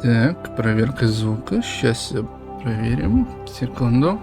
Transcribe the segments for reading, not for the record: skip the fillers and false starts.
Так, проверка звука. Сейчас проверим. Секунду.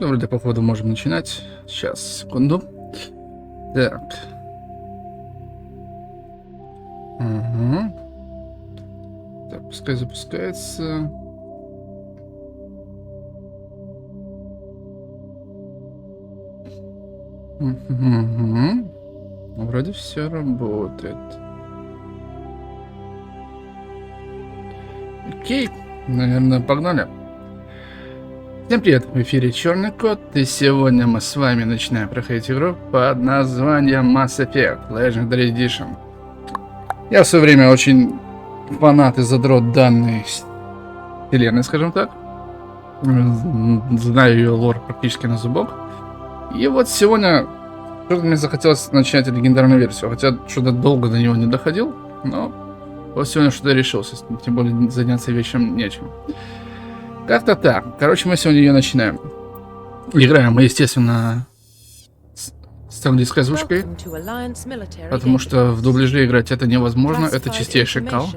Ну, вроде, походу, можем начинать. Сейчас, секунду. Так. Угу. Так, пускай запускается. Угу. Вроде все работает. Окей, наверное, погнали. Всем привет, в эфире Черный Кот, и сегодня мы с вами начинаем проходить игру под названием Mass Effect Legendary Edition. Я в свое время очень фанат и задрот данной вселенной, скажем так. Знаю ее лор практически на зубок. И вот сегодня мне захотелось начать легендарную версию, хотя что-то долго до него не доходил, но вот сегодня что-то решился, тем более заняться вечером нечем. Как-то так. Короче, мы сегодня ее начинаем. Играем мы, естественно, с английской озвучкой, потому что в дубляже играть это невозможно, это чистейший кал.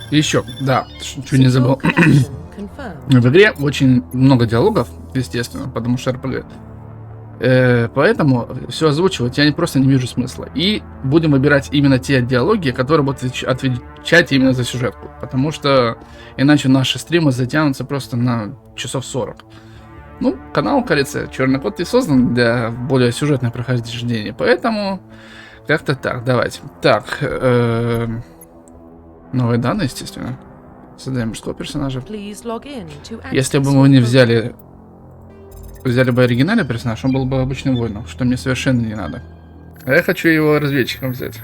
Еще, да, чуть не забыл. В игре очень много диалогов, естественно, потому что RPG. Поэтому все озвучивать я просто не вижу смысла. И будем выбирать именно те диалоги, которые будут отвечать именно за сюжетку. Потому что иначе наши стримы затянутся просто на часов 40. Ну, канал, кажется, Черный Кот и создан для более сюжетных прохождений. Поэтому как-то так, давайте. Так, новые данные, естественно. Создаем мужского персонажа. Если бы мы не взяли бы оригинальный персонаж, он был бы обычным воином, что мне совершенно не надо. А я хочу его разведчиком взять.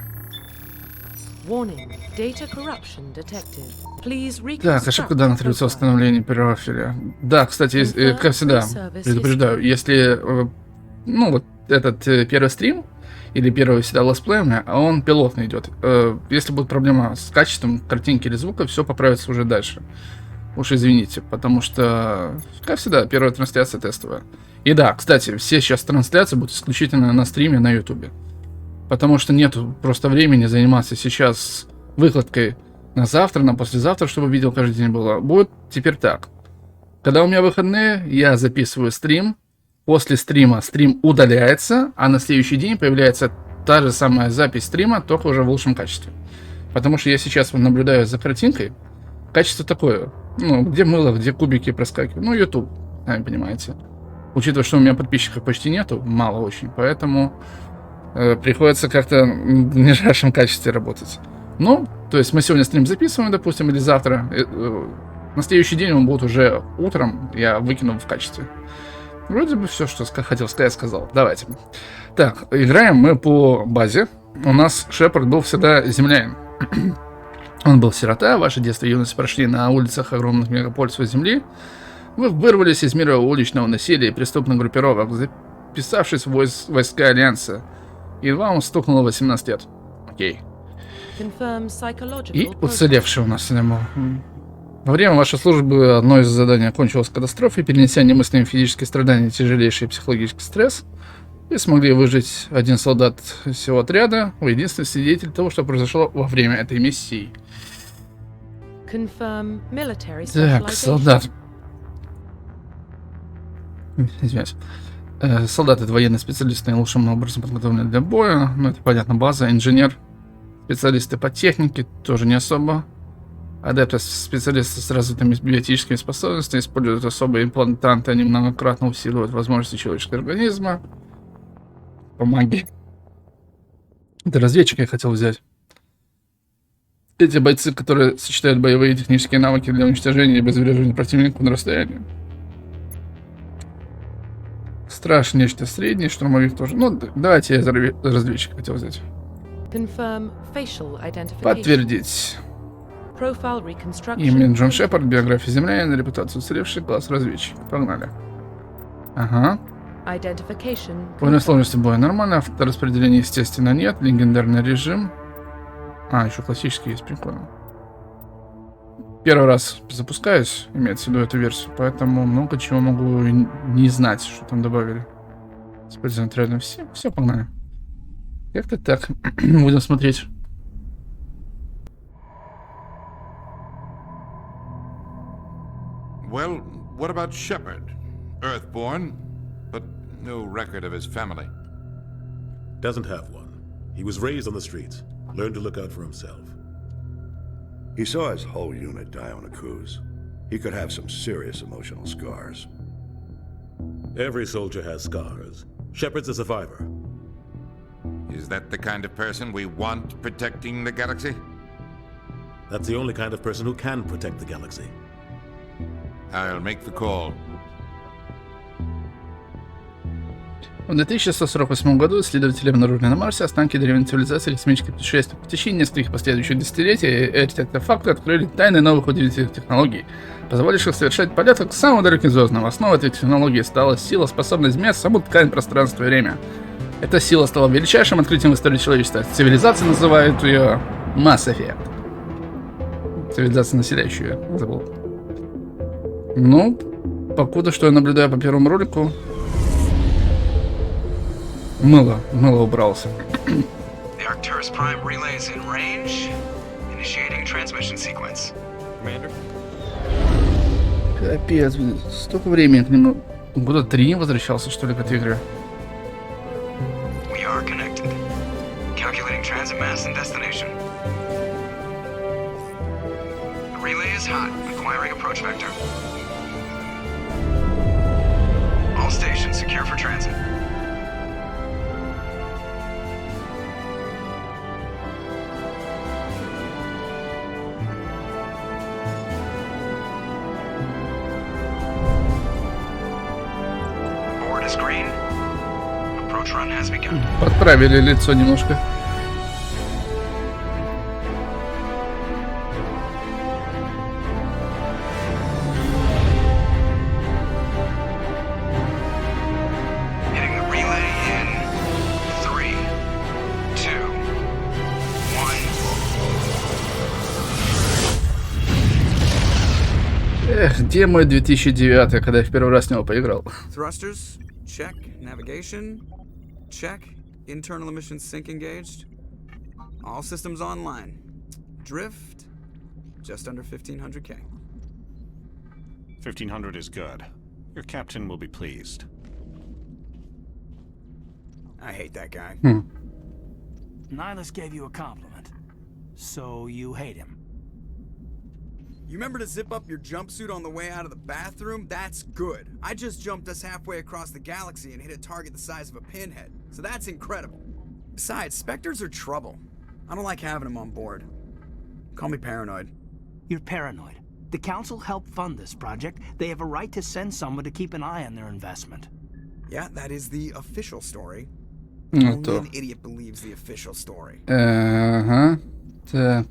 Так, ошибка данных требуется восстановления профиля. Да, кстати, как всегда, предупреждаю, если, ну, вот этот первый стрим, или первый всегда летсплеем, а он пилотный идет. Если будет проблема с качеством картинки или звука, все поправится уже дальше. Уж извините, потому что, как всегда, первая трансляция тестовая. И да, кстати, все сейчас трансляции будут исключительно на стриме на ютубе. Потому что нету просто времени заниматься сейчас выкладкой на завтра, на послезавтра, чтобы видео каждый день было. Будет теперь так. Когда у меня выходные, я записываю стрим. После стрима стрим удаляется, а на следующий день появляется та же самая запись стрима, только уже в лучшем качестве. Потому что я сейчас наблюдаю за картинкой. Качество такое, ну, где мыло, где кубики проскакивают. Ну, YouTube, сами понимаете. Учитывая, что у меня подписчиков почти нету, мало очень, поэтому приходится как-то в нижайшем качестве работать. Ну, то есть мы сегодня стрим записываем, допустим, или завтра. На следующий день он будет уже утром, я выкину в качестве. Вроде бы все, что хотел сказать, сказал. Давайте. Так, играем мы по базе. У нас Шепард был всегда землянин. Он был сирота, ваше детство и юность прошли на улицах огромных мегаполисов Земли. Вы вырвались из мира уличного насилия и преступных группировок, записавшись в войска Альянса. Едва вам стукнуло 18 лет. Окей. И уцелевший у нас. Во время вашей службы одно из заданий окончилось катастрофой, перенеся немыслимые физические страдания и тяжелейший психологический стресс. Вы смогли выжить один солдат всего отряда. Вы единственный свидетель того, что произошло во время этой миссии. Так, солдат. Извиняюсь. Солдат — это военный специалист, наилучшим образом подготовленный для боя. Ну, это понятно, база, инженер. Специалисты по технике тоже не особо. Адепты, специалисты с развитыми биотическими способностями, используют особые имплантанты, они многократно усиливают возможности человеческого организма. По магии. Это разведчика я хотел взять. Эти бойцы, которые сочетают боевые и технические навыки для уничтожения и обезвреживания противника на расстоянии. Страж нечто среднее, штурмовик тоже. Ну, давайте я разведчика хотел взять. Подтвердить. Имя Джон Шепард, биография землянина, репутация уцелевший, класс разведчик. Погнали. Ага. Уровень сложности боя нормально, автораспределения естественно нет, легендарный режим. А, еще классический есть, прикольно. Первый раз запускаюсь, имеется в виду эту версию, поэтому много чего могу не знать, что там добавили. Используем трейдер, все, погнали. Как-то так. Будем смотреть. Well, what about Shepard? Earthborn, but no record of his family. Doesn't have one. He was raised on the streets. Learned to look out for himself. He saw his whole unit die on a cruise. He could have some serious emotional scars. Every soldier has scars. Shepard's a survivor. Is that the kind of person we want protecting the galaxy? That's the only kind of person who can protect the galaxy. I'll make the call. В 2148 году исследователи обнаружили на Марсе останки древней цивилизации космических путешествий. В течение нескольких последующих десятилетий эти артефакты открыли тайны новых удивительных технологий, позволивших совершать полеты к самым далеким звездам. Основой этой технологии стала сила, способная изменять саму ткань пространства и время. Эта сила стала величайшим открытием в истории человечества. Цивилизация называют ее Mass Effect. Цивилизация, населяющая ее, забыл. Ну, покуда что я наблюдаю по первому ролику, Мыло убрался. The Arcturus Prime relay is in range. Initiating transmission sequence. Commander. Капец, блин, столько времени к нему. Года 3 возвращался, что ли, к этой игре. We are connected. Calculating transit mass and destination. The relay is hot, acquiring approach vector. All stations secure for transit. Подправили лицо немножко. Эх, где мой 2009, когда я в первый раз в него поиграл? Thrusters, check. Navigation, check. Internal emissions sync engaged. All systems online. Drift, just under 1500K. 1500 is good. Your captain will be pleased. I hate that guy. Nihilus gave you a compliment. So you hate him. You remember to zip up your jumpsuit on the way out of the bathroom? That's good. I just jumped us halfway across the galaxy and hit a target the size of a pinhead. So that's incredible. Besides, Spectres are trouble. I don't like having them on board. Call me paranoid. You're paranoid. The Council helped fund this project. They have a right to send someone to keep an eye on their investment. Yeah, that is the official story. Ну Only то. an idiot believes the official story. Ага. Так.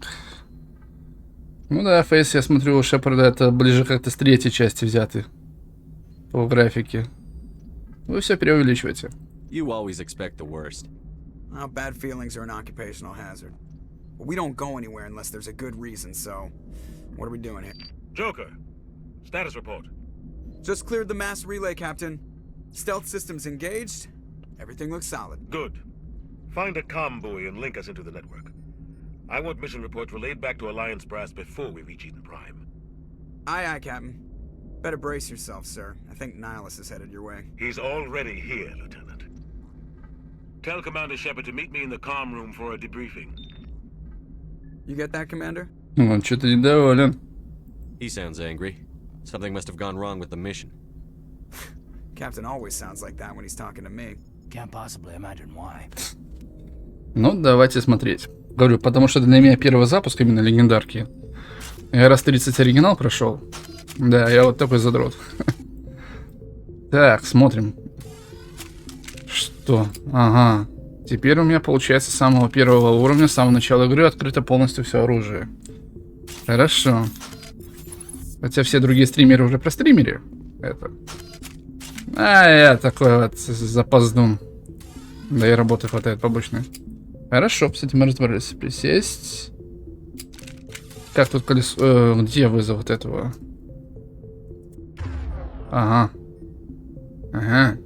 Ну да, фейс, я смотрю, у Шепарда это ближе как-то с третьей части взяты. По графике. Вы все преувеличиваете. You always expect the worst. Well, bad feelings are an occupational hazard. But we don't go anywhere unless there's a good reason, so... What are we doing here? Joker, status report. Just cleared the mass relay, Captain. Stealth systems engaged. Everything looks solid. Good. Find a comm buoy and link us into the network. I want mission reports relayed back to Alliance brass before we reach Eden Prime. Aye, aye, Captain. Better brace yourself, sir. I think Nihilus is headed your way. He's already here, Lieutenant. Tell Commander Shepard to meet me in the comm room for a debriefing. You get that, Commander? Он что-то недоволен. He sounds angry. Something must have gone wrong with the mission. Captain always sounds like that when he's talking to me. Can't possibly imagine why. Ну, давайте смотреть. Говорю, потому что для меня первый запуск именно легендарки. Я раз 30 оригинал прошел. Да, я вот такой задрот. Так, смотрим. Что? Ага. Теперь у меня получается с самого первого уровня, с самого начала игры открыто полностью все оружие. Хорошо. Хотя все другие стримеры уже простримили это. А я такой вот запоздун. Да и работы хватает побочной. Хорошо, с этим мы разобрались. Присесть. Как тут колесо... где вызов вот этого? Ага. Ага.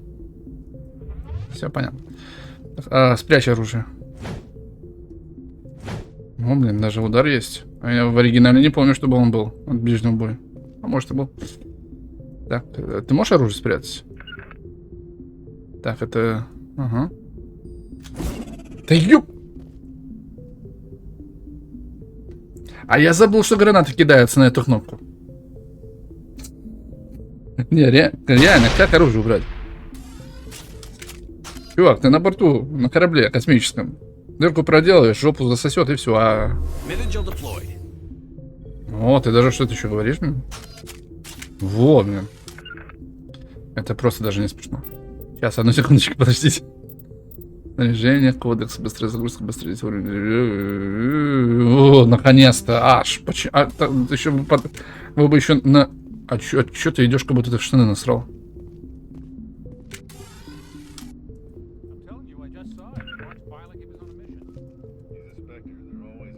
Все понятно. Спрячь оружие. О, блин, даже удар есть. А я в оригинале не помню, чтобы он был от ближнего боя. А может и был. Так, ты можешь оружие спрятать? Так, это... Ага. Да ёп! А я забыл, что гранаты кидаются на эту кнопку. Не, реально, как оружие убрать? Чувак, ты на борту, на корабле космическом. Дырку проделаешь, жопу засосет и все. А... О, ты даже что-то еще говоришь мне? Во, блин. Это просто даже не смешно. Сейчас, одну секундочку, подождите. Снаряжение, кодекс, быстрая загрузка, быстрее уровень. О, наконец-то. Аж. Еще вы бы еще на... А чё ты идешь, как будто ты в штаны насрал?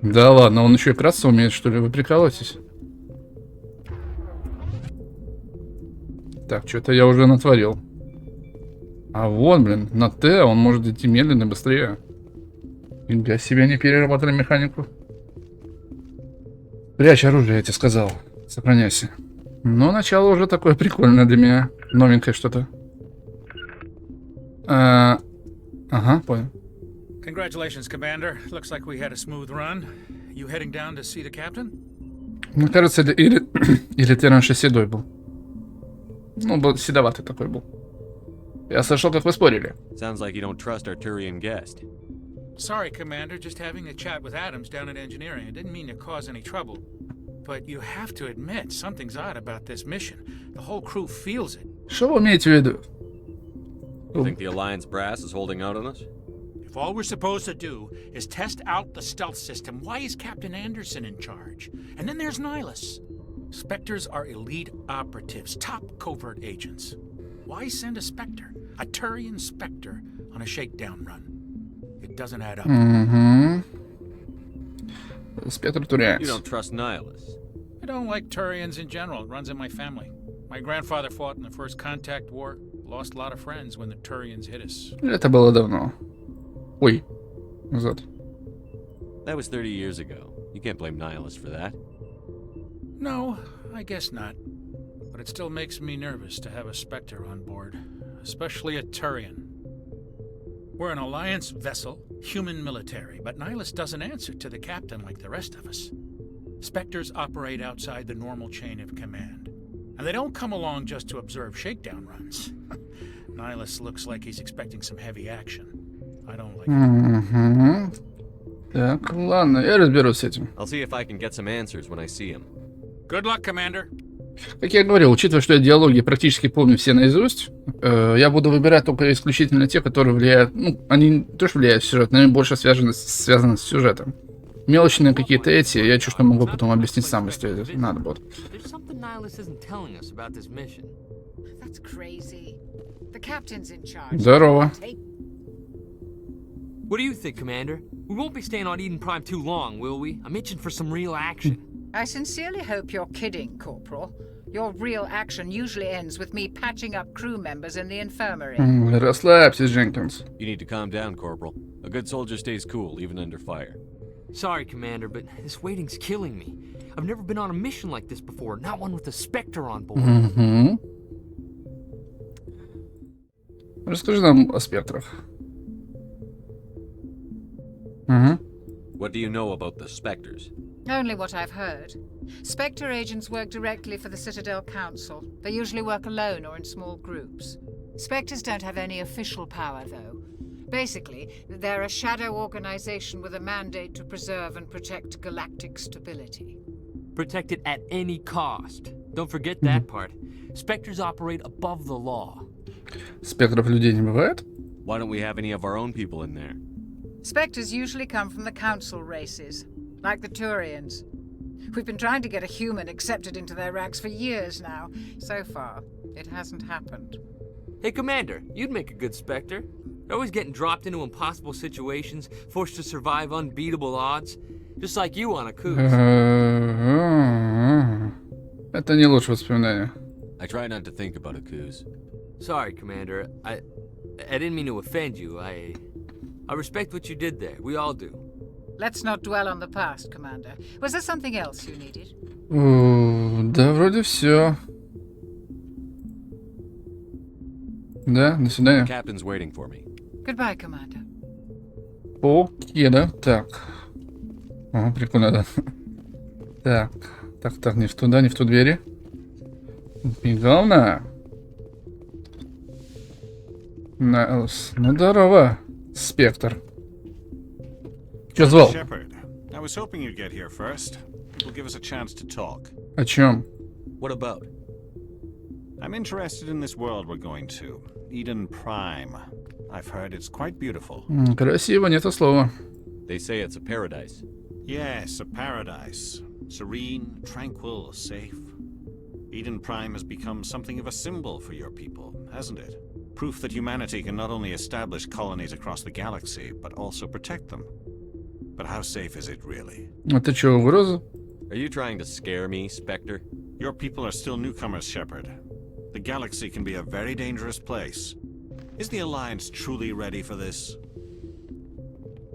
Да ладно, он еще и красться умеет, что ли? Вы прикалываетесь? Так, что-то я уже натворил. А вон, блин, на Т он может идти медленно, быстрее. Для себя не переработали механику. Прячь оружие, я тебе сказал. Сохраняйся. Но начало уже такое прикольное для меня. Новенькое что-то. Ага, понял. Congratulations, Commander. Looks like we had a smooth run. You heading down to see the captain? Мне кажется, или ты раньше седой был. Ну, был седоватый такой был. Я слышал, как вы спорили. Sounds like you don't trust our Turian guest. Sorry, Commander. Just having a chat with Adams down at engineering. I didn't mean to cause any trouble. But you have to admit, something's odd about this mission. The whole crew feels it. Что вы имеете в виду? You think the Alliance brass is holding out on us? If all we're supposed to do is test out the stealth system, why is Captain Anderson in charge? And then there's Nihilus. Spectres are elite operatives, top covert agents. Why send a Spectre, a Turian Spectre, on a shakedown run? It doesn't add up. Spectre Turians. You don't trust Nihilus? I don't like Turians in general. It runs in my family. My grandfather fought in the First Contact War. Lost a lot of friends when the Turians hit us. Это было давно. Ой, назад. That was 30 years ago. You can't blame Nihilus for that. No, I guess not. But it still makes me nervous to have a Spectre on board, especially a Turian. We're an Alliance vessel, human military, but Nihilus doesn't answer to the captain like the rest of us. Spectres operate outside the normal chain of command. And they don't come along just to observe shakedown runs. Nihilus looks like he's expecting some heavy action. I don't like it. Так, ладно, я разберусь с этим. I'll see if I can get some answers when I see him. Good luck, Commander. Как я говорил, учитывая, что я диалоги практически помню все наизусть, я буду выбирать только исключительно те, которые влияют, ну, они не то что влияют в сюжет, но они больше связаны с сюжетом. Мелочные какие-то эти, я чуть что могу потом объяснить сам, если надо будет. Здорово. What do you think, Commander? We won't be staying on Eden Prime too long, will we? I'm itching for some real action. I sincerely hope you're kidding, Corporal. Your real action usually ends with me patching up crew members in the infirmary. Расслабься, Jenkins. You need to calm down, Corporal. A good soldier stays cool, even under fire. Sorry, Commander, but this waiting's killing me. I've never been on a mission like this before, not one with a Spectre on board. Расскажи нам о спектрах. What do you know about the Spectres? Only what I've heard. Spectre agents work directly for the Citadel Council. They usually work alone or in small groups. Spectres don't have any official power, though. Basically, they're a shadow organization with a mandate to preserve and protect galactic stability. Protect it at any cost. Don't forget that part. Spectres operate above the law. Спектров людей не бывает? Why don't we have any of our own people in there? Spectres usually come from the Council races, like the Turians. We've been trying to get a human accepted into their ranks for years now. So far, it hasn't happened. Hey, Commander, you'd make a good Spectre. You're always getting dropped into impossible situations, forced to survive unbeatable odds. Just like you on a cruise. Это не лучшее воспоминание. I try not to think about a cruise. Sorry, Commander. I didn't mean to offend you. I respect what you did there. We all do. Let's not dwell on the past, Commander. Was there something else you needed? Да, вроде все. Да, до свидания. Captain's waiting for me. Goodbye, Commander. Окей, да? Так. Ага, прикольно, да. Так, не в туда, не в ту двери. Главное. Ну, здорово, Спектр. Чё звал? I was hoping you'd get here first. It will give us a chance to talk. О чем? What about? I'm interested in this world we're going to. Idен Prime. I've heard it's quite beautiful. Красиво, не то слово. They say it's a paradise. Yes, a paradise. Serene, tranquil, safe. Iden Prime has become something of a symbol for your people, hasn't it? Proof that humanity can not only establish colonies across the galaxy, but also protect them. But how safe is it really? А ты чё, угроза? Are you trying to scare me, Spectre? Your people are still newcomers, Shepard. The galaxy can be a very dangerous place. Is the Alliance truly ready for this?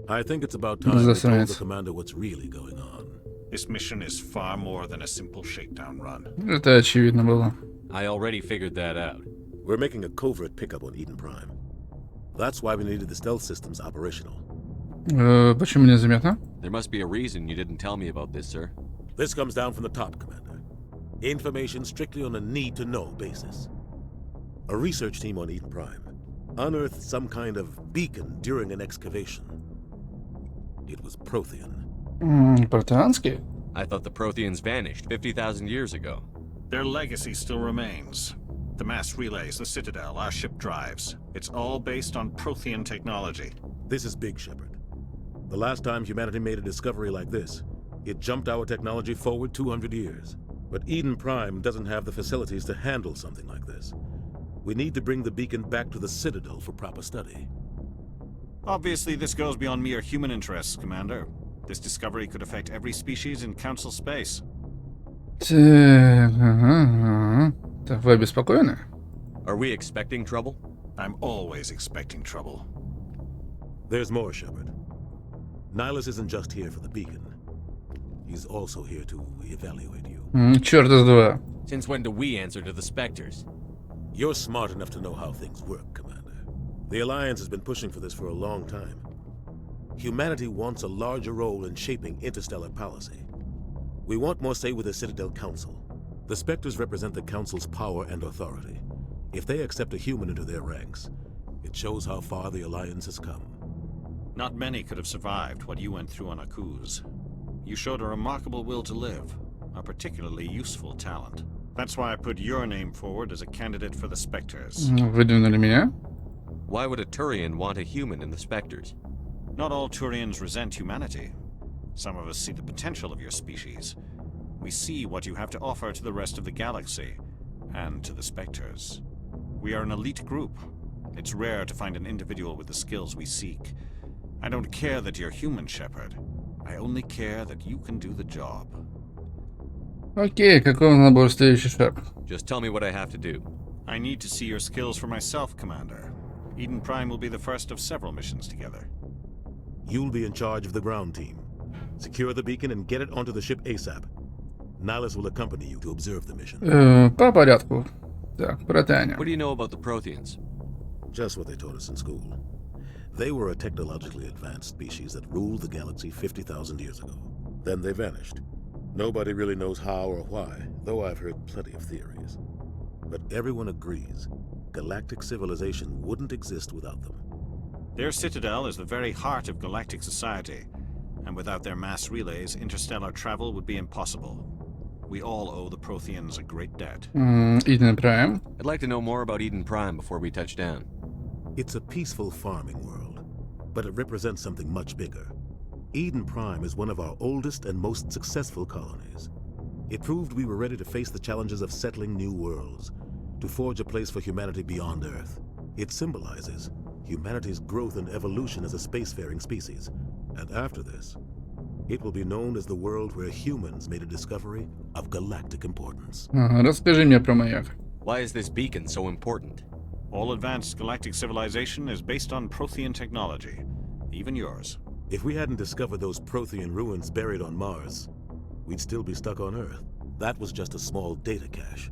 I think it's about time we told the commander what's really going on. This mission is far more than a simple shakedown run. Это очевидно было. I already figured that out. We're making a covert pickup on Iden Prime. That's why we needed the stealth systems operational. Почему незаметно? There must be a reason you didn't tell me about this, sir. This comes down from the top, Commander. Information strictly on a need-to-know basis. A research team on Iden Prime unearthed some kind of beacon during an excavation. It was Prothean. Протеанский? I thought the Protheans vanished 50,000 years ago. Their legacy still remains. The mass relays, the Citadel, our ship drives. It's all based on Prothean technology. This is big, Shepard. The last time humanity made a discovery like this, it jumped our technology forward 200 years. But Iden Prime doesn't have the facilities to handle something like this. We need to bring the beacon back to the Citadel for proper study. Obviously, this goes beyond mere human interests, Commander. This discovery could affect every species in Council space. Так, вы обеспокоены? Are we expecting trouble? I'm always expecting trouble. There's more, Shepard. Nihilus isn't just here for the beacon. He's also here to evaluate you. Черт из два. Since when do we answer to the Spectres? You're smart enough to know how things work, Commander. The Alliance has been pushing for this for a long time. Humanity wants a larger role in shaping interstellar policy. We want more say with the Citadel Council. The Spectres represent the Council's power and authority. If they accept a human into their ranks, it shows how far the Alliance has come. Not many could have survived what you went through on Akuz. You showed a remarkable will to live, a particularly useful talent. That's why I put your name forward as a candidate for the Spectres. Выдвинули меня? Why would a Turian want a human in the Spectres? Not all Turians resent humanity. Some of us see the potential of your species. We see what you have to offer to the rest of the galaxy, and to the Spectres. We are an elite group. It's rare to find an individual with the skills we seek. I don't care that you're human, Shepard. I only care that you can do the job. Окей, какой набор следующий шаг? Just tell me what I have to do. I need to see your skills for myself, Commander. Iden Prime will be the first of several missions together. You'll be in charge of the ground team. Secure the beacon and get it onto the ship ASAP. Nihilus will accompany you to observe the mission. По порядку. Так, Протеане. What do you know about the Protheans? Just what they taught us in school. They were a technologically advanced species that ruled the galaxy 50,000 years ago. Then they vanished. Nobody really knows how or why, though I've heard plenty of theories. But everyone agrees, galactic civilization wouldn't exist without them. Their citadel is the very heart of galactic society, and without their mass relays, interstellar travel would be impossible. We all owe the Protheans a great debt. Иден Прайм. I'd like to know more about Eden Prime before we touch down. It's a peaceful farming world, but it represents something much bigger. Eden Prime is one of our oldest and most successful colonies. It proved we were ready to face the challenges of settling new worlds, to forge a place for humanity beyond Earth. It symbolizes humanity's growth and evolution as a spacefaring species. And after this, it will be known as the world where humans made a discovery of galactic importance. Расскажи мне про маяк. Why is this beacon so important? All advanced galactic civilization is based on Prothean technology, even yours. If we hadn't discovered those Prothean ruins buried on Mars, we'd still be stuck on Earth. That was just a small data cache.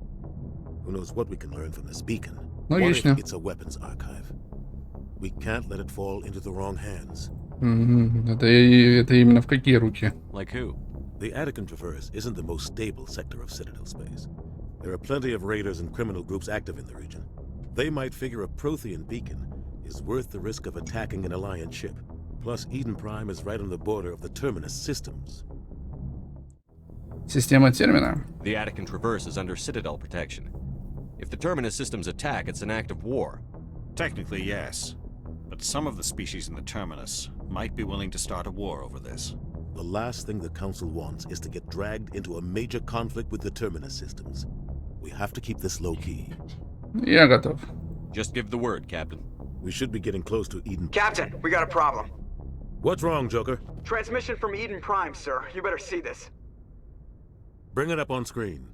Who knows what we can learn from this beacon? What if it's a weapons archive? We can't let it fall into the wrong hands. Это именно в какие руки? Like who? The Attican Traverse isn't the most stable sector of Citadel space. There are plenty of raiders and criminal groups active in the region. They might figure a Prothean beacon is worth the risk of attacking an Alliance ship. Plus, Eden Prime is right on the border of the Terminus systems. Система термина. The Attican Traverse is under Citadel protection. If the Terminus systems attack, it's an act of war. Technically, yes. But some of the species in the Terminus might be willing to start a war over this. The last thing the Council wants is to get dragged into a major conflict with the Terminus systems. We have to keep this low-key. Я готов. Just give the word, Captain. We should be getting close to Eden. Captain, we got a problem. What's wrong, Joker? Transmission from Eden Prime, sir. You better see this. Bring it up on screen.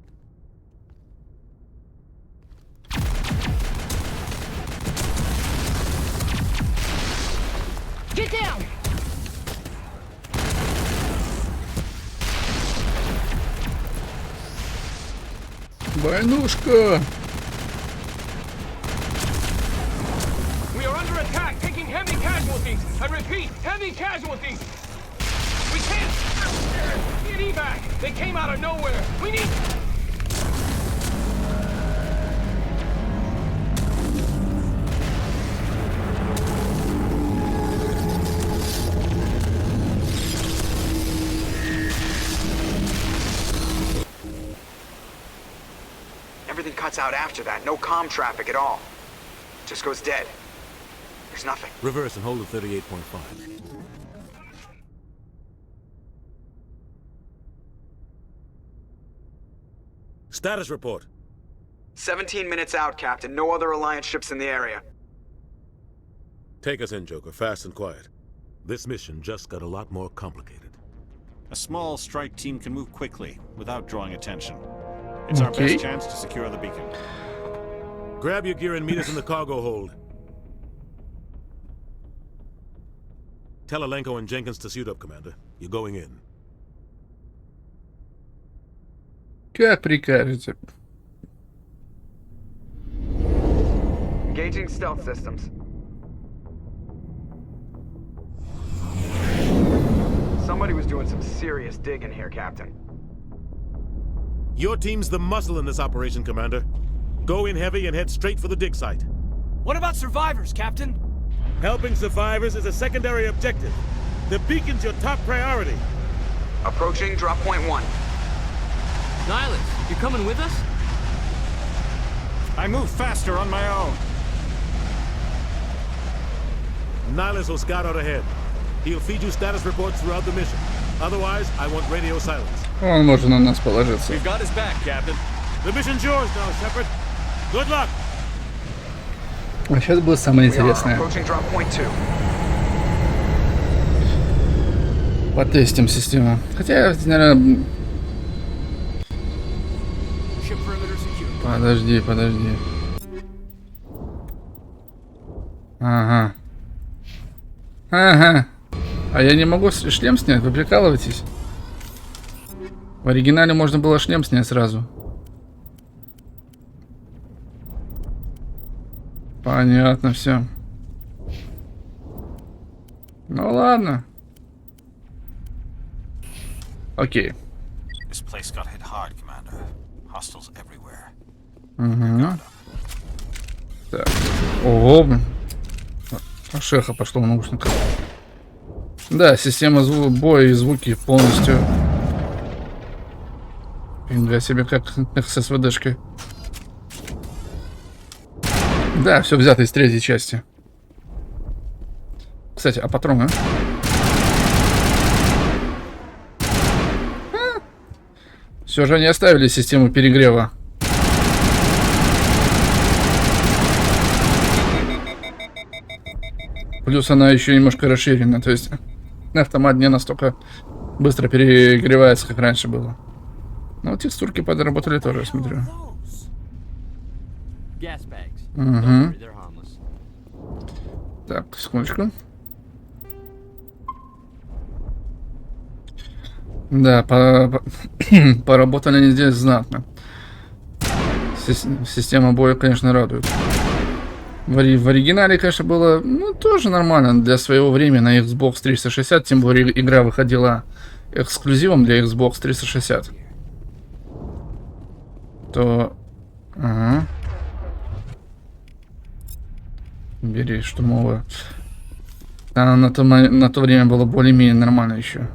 Get down! Войнушка! We are under attack, taking heavy casualties. I repeat, heavy casualties. We can't get evac. They came out of nowhere. We need. Everything cuts out after that. No comm traffic at all. Just goes dead. There's nothing. Reverse and hold at 38.5. Status report. 17 minutes out, Captain. No other Alliance ships in the area. Take us in, Joker, fast and quiet. This mission just got a lot more complicated. A small strike team can move quickly, without drawing attention. It's our best chance to secure the beacon. Grab your gear and meet us in the cargo hold. Tell Alenko and Jenkins to suit up, Commander. You're going in. Как прикажете. Engaging stealth systems. Somebody was doing some serious digging here, Captain. Your team's the muscle in this operation, Commander. Go in heavy and head straight for the dig site. What about survivors, Captain? Helping survivors is a secondary objective. The beacon's your top priority. Approaching drop point 1. Nihilus, you coming with us? I move faster on my own. Nihilus will scout out ahead. He'll feed you status reports throughout the mission. Otherwise, I want radio silence. Он может на нас положиться. We've got his back, Captain. The mission's yours now, Shepard. Good luck. А сейчас будет самое интересное. Потестим систему. Хотя, наверное... Подожди. Ага. А я не могу шлем снять? Вы прикалываетесь? В оригинале можно было шлем снять сразу. Понятно, все. Ну ладно. Окей. This place got hit hard, Commander. Hostiles everywhere. Угу. Так. Ого, блин. Шеха пошло в наушниках. Да, система боя и звуки полностью. Фига себе, как с СВДшкой. Да, все взято из 3-й части. Кстати, а патроны? Все же они оставили систему перегрева. Плюс она еще немножко расширена, то есть автомат не настолько быстро перегревается, как раньше было. Но вот текстурки подработали тоже, я смотрю. Угу. Так, секундочку. Да, поработали они здесь знатно. Система боя, конечно, радует. В оригинале, конечно, было, ну, тоже нормально для своего времени на Xbox 360, тем более игра выходила эксклюзивом для Xbox 360. То... Ага. Бери штурмовую. Она на то время было более-менее нормально еще.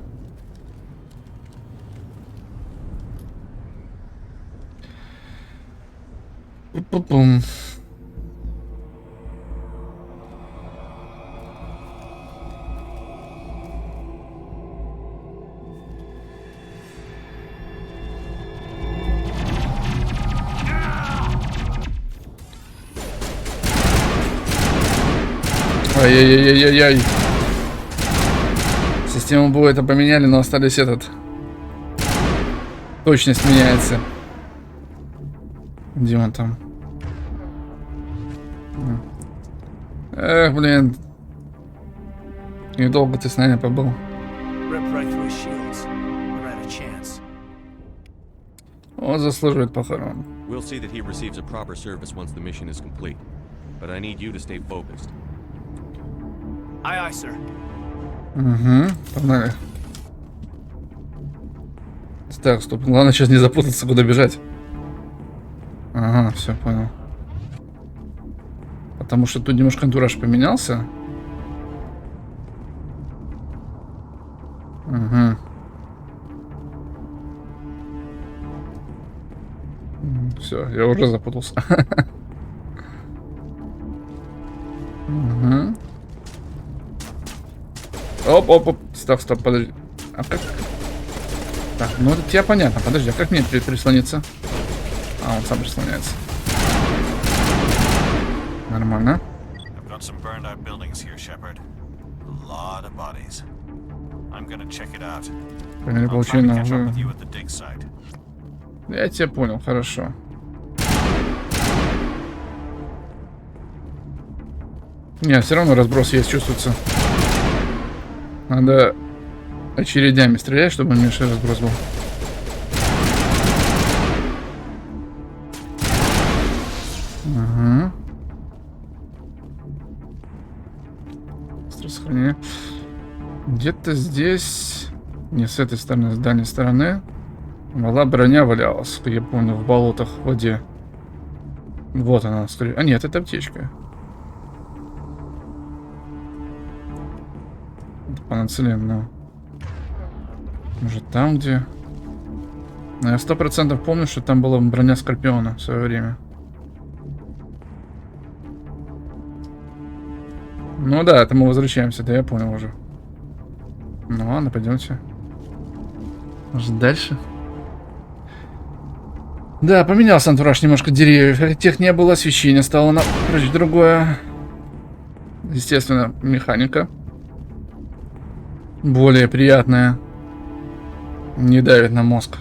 Пу-пу-пум. Ай-яй-яй-яй-яй. Систему боя это поменяли, но остались этот. Точность меняется. Где он там? Эх, блин. И долго ты с нами побыл. Он заслуживает похорон. We'll see that he receives a proper service once the mission is complete. But I need you to stay focused. Aye, aye, sir. Угу, погнали. Так, стоп. Главное сейчас не запутаться, куда бежать. Ага, все, понял. Потому что тут немножко антураж поменялся. Угу. Все, я уже запутался. Угу. Оп. Стоп, подожди. А как? Так, ну это тебе понятно. Подожди, а как мне прислониться? А, он сам прислоняется. Нормально. Поняли, получили. Я тебя понял, хорошо. Не, все равно разброс есть, чувствуется. Надо очередями стрелять, чтобы меньше разброс был. Ага. Сохранение. Где-то здесь, не с этой стороны, с дальней стороны, была броня валялась, как я помню, в болотах, в воде. Вот она, скорее. А нет, это аптечка. По нацелению. Может там где? Но я 100% помню, что там была броня Скорпиона в свое время. Ну да, это мы возвращаемся, да, я понял уже. Ну ладно, пойдемте. Может дальше? Да, поменялся антураж немножко деревьев. Тех не было, освещение стало напрочь другое. Естественно, механика. Более приятная. Не давит на мозг.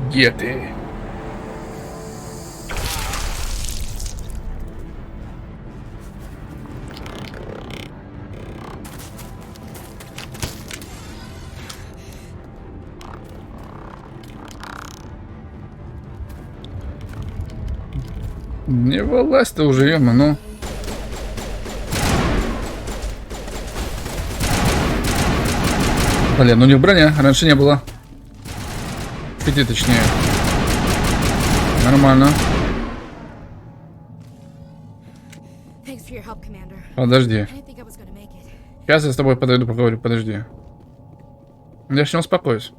Где ты? Не вылазь ты уже, ема, ну. Блин, у них броня раньше не было. 5 точнее. Нормально. Подожди. Сейчас я с тобой подойду, поговорю, подожди. Я ж не успокоюсь.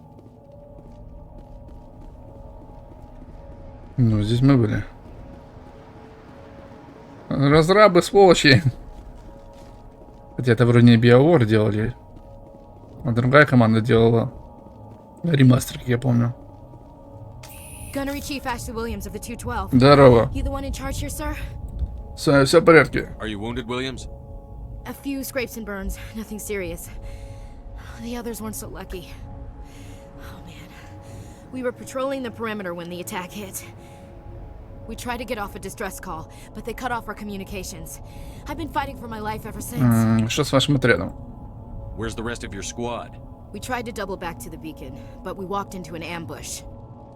Ну, здесь мы были. Разрабы, сволочи. Хотя это вроде не BioWare делали. А другая команда делала ремастер, как я помню. Здорово. Все в порядке. Are you wounded, Williams? A few scrapes and burns, nothing serious. The others weren't so lucky. Oh man. We were patrolling the perimeter when the attack hit. We tried to get off a distress call, but they cut off our communications. I've been fighting for my life ever since. Что с вашим отрядом? Where's the rest of your squad? We tried to double back to the beacon, but we walked into an ambush.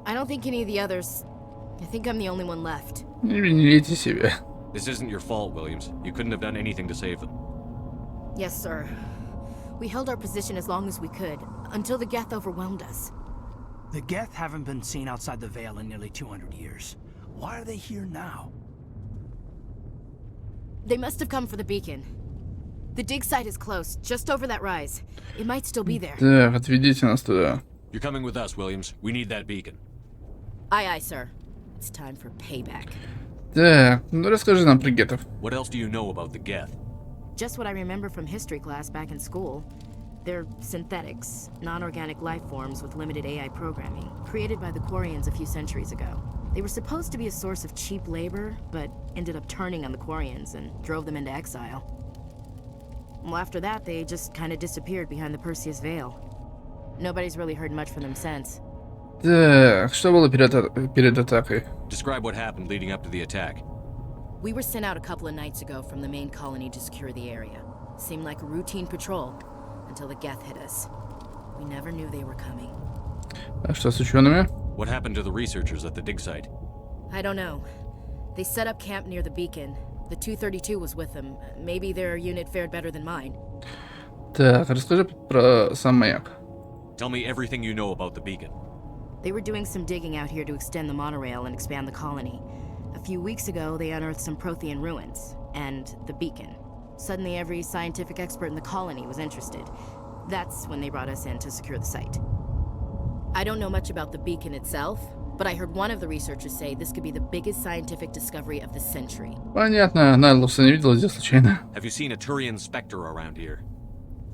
I don't think any of the others... I think I'm the only one left. Не вините себя. This isn't your fault, Williams. You couldn't have done anything to save them. Yes, sir. We held our position as long as we could, until the Geth overwhelmed us. The Geth haven't been seen outside the Veil in nearly 200 years. Why are they here now? They must have come for the beacon. The dig site is close, just over that rise. It might still be there. Так, отведите нас туда. You're coming with us, Williams. We need that beacon. Aye, aye, sir. It's time for payback. Так, ну расскажи нам про гетов. What else do you know about the Geth? Just what I remember from history class back in school. They're synthetics, non-organic life forms with limited AI programming, created by the Quarians a few centuries ago. They were supposed to be a source of cheap labor, but ended up turning on the Quarians and drove them into exile. Well, after that, they just kind of disappeared behind the Perseus Veil. Nobody's really heard much from them since. Так, что было перед атакой? Describe what happened leading up to the attack. We were sent out a couple of nights ago from the main colony to secure the area. Seemed like a routine patrol until the Geth hit us. We never knew they were coming. А что с учеными? What happened to the researchers at the dig site? I don't know. They set up camp near the beacon. The 232 was with them. Maybe their unit fared better than mine. Так, расскажи про сам маяк. Tell me everything you know about the beacon. They were doing some digging out here to extend the monorail and expand the colony. A few weeks ago, they unearthed some Prothean ruins and the beacon. Suddenly, every scientific expert in the colony was interested. That's when they brought us in to secure the site. I don't know much about the beacon itself, but I heard one of the researchers say this could be the biggest scientific discovery of the century. Понятно, Найлуса не видела здесь случайно. Have you seen a Turian specter around here?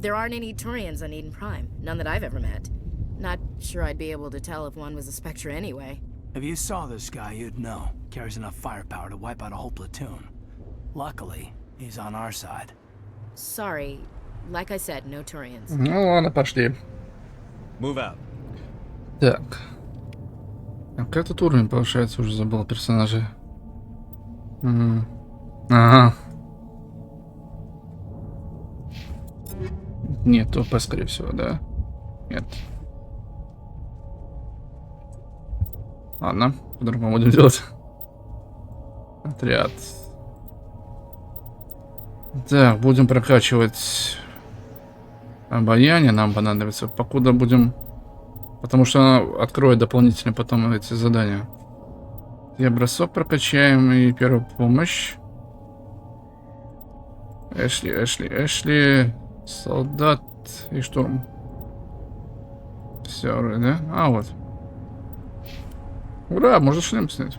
There aren't any Turians on Eden Prime, none that I've ever met. Not sure I'd be able to tell if one was a specter anyway. If you saw this guy, you'd know. Carries enough firepower to wipe out a whole platoon. Luckily, he's on our side. Sorry, like I said, no Turians. Ну ладно, пошли. Move out. Так. А как тут уровень повышается? Уже забыл персонажей. Ага. Нет, ТП, скорее всего, да? Нет. Ладно, по-другому будем делать. Отряд. Так, будем прокачивать обаяние, нам понадобится. Покуда будем... Потому что она откроет дополнительно потом эти задания. И бросок прокачаем, и первую помощь. Эшли. Солдат и штурм. Все, да? А, вот. Ура, можно шлем снять.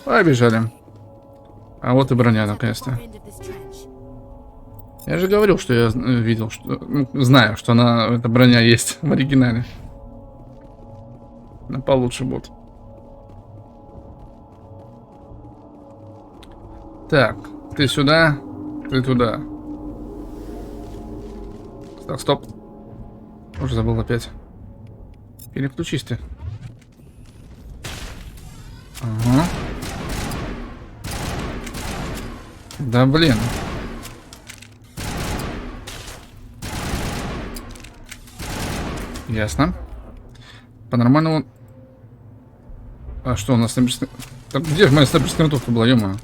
Побежали. А вот и броня, наконец-то. Я же говорил, что я видел, что... Ну, знаю, что эта броня есть в оригинале. Она получше будет. Так, ты сюда, ты туда. Так, стоп. Уже забыл опять. Переключись ты. Ага. Да блин. Ясно. По-нормальному А что у нас снайперская... Так где же моя снайперская винтовка была, ё-моё?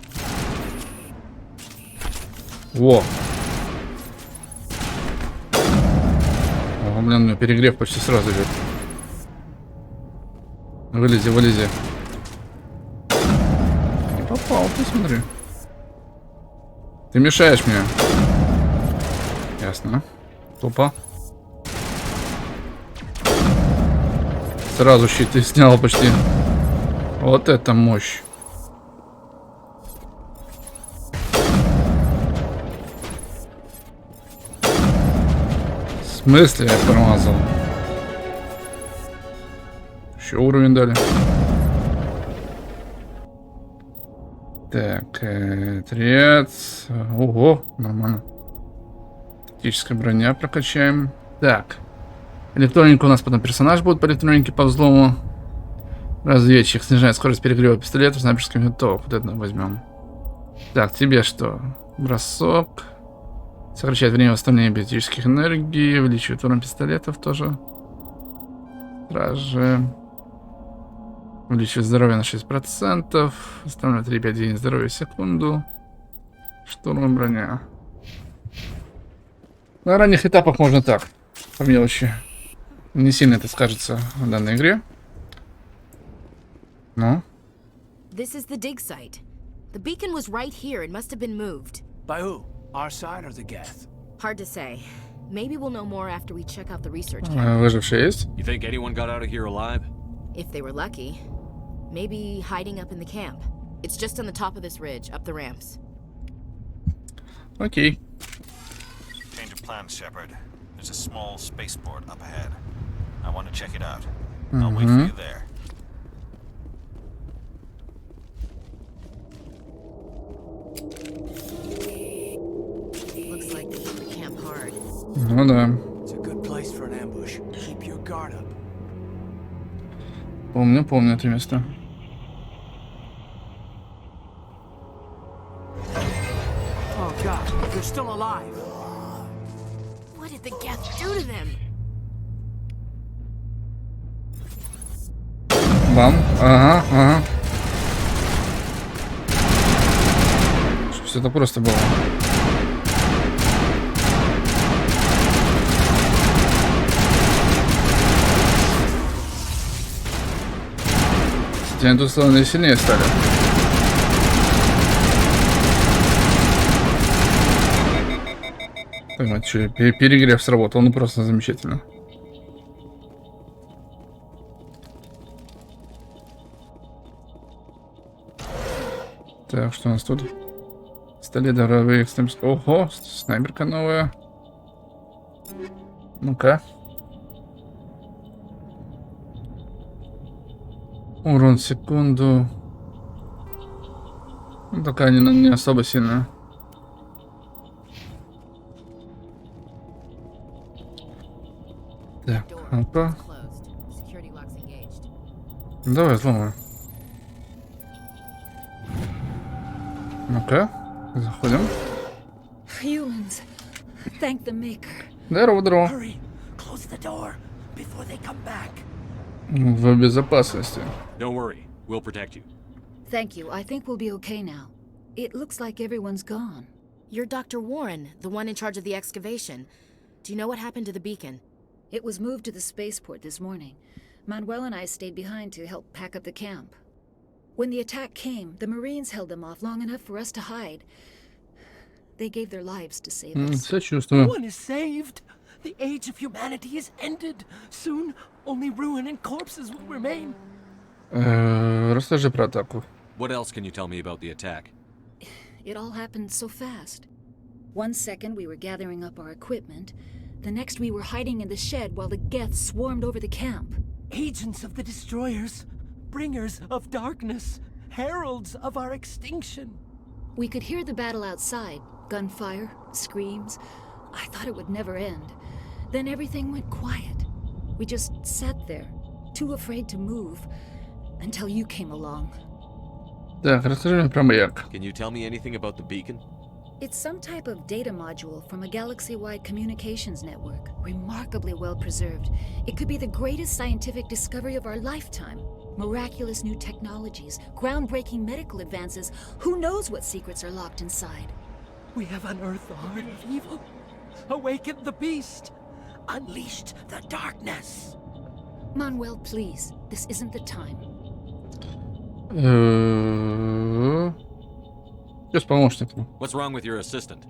Во! О, блин, у меня перегрев почти сразу идет. Вылези, вылези. Не попал, ты смотри. Ты мешаешь мне. Ясно. Тупо. Сразу щит ты снял почти. Вот это мощь. В смысле я промазал? Еще уровень дали. Так, трец. Ого, нормально. Тактическая броня прокачаем. Так. Электроника у нас потом персонаж будет по электронике по взлому. Разведчик снижает скорость перегрева пистолета, снайперских винтовок. Вот это возьмем. Так, тебе что? Бросок. Сокращает время восстановления биотических энергий. Увеличивает урон пистолетов тоже. Стражи. Увеличивает здоровье на 6%. Оставляет 3-5 единиц здоровья в секунду. Штурм броня. На ранних этапах можно так. По мелочи. Не сильно это скажется в данной игре. Ну? This is the dig site. The beacon was right here. It must have been moved. By who? Our side or the Geth? Hard to say. Maybe we'll know more after we check out the research Выжившие есть? You think anyone got out of here alive? If they were lucky. Maybe hiding up in the camp. It's just on the top of this ridge, up the ramps. Окей. Change of plans, Shepard. There's a small spaceport up ahead. I want to check it out. I'll wait for you there. Looks like they hit the camp hard. Ну да. It's a good place for an ambush. Keep your guard up. Помню это место. Oh God, they're still alive. What did the Geth do to them? Бам. Ага. Все это просто было. Они тут стороны сильнее стали. Так, вот что, перегрев сработал, ну просто замечательно. Так, что у нас тут? Пистолет дорогой. Ого, снайперка новая. Ну-ка. Урон в секунду. Ну, такая не особо сильная. Так, ну-ка. Давай, взломаем. Ну-ка, заходим. Humans. Thank the maker. Здорово. Hurry, close the door before they come back. В безопасности. Don't worry, we'll protect you. Thank you. I think we'll be okay now. It looks like everyone's gone. You're Dr. Warren, the one in charge of the excavation. Do you know what happened to the beacon? It was moved to the spaceport this morning. Manuel and I stayed behind to help pack up the camp. When the attack came, the Marines held them off long enough for us to hide. They gave their lives to save us. Сочувствую. No one is saved. The age of humanity is ended. Soon, only ruin and corpses will remain. Расскажи про атаку. What else can you tell me about the attack? It all happened so fast. 1 second we were gathering up our equipment. The next we were hiding in the shed while the Geth swarmed over the camp. Agents of the destroyers, bringers of darkness, heralds of our extinction. We could hear the battle outside. Gunfire, screams. I thought it would never end. Then everything went quiet. We just sat there, too afraid to move, until you came along. Так, расскажи мне про маяк. Can you tell me anything about the beacon? It's some type of data module from a galaxy-wide communications network, remarkably well preserved. It could be the greatest scientific discovery of our lifetime. Miraculous new technologies, groundbreaking medical advances. Who knows what secrets are locked inside? We have unearthed the heart of evil, awakened the beast, unleashed the darkness. Manuel, please. This isn't the time. What's wrong with your assistant?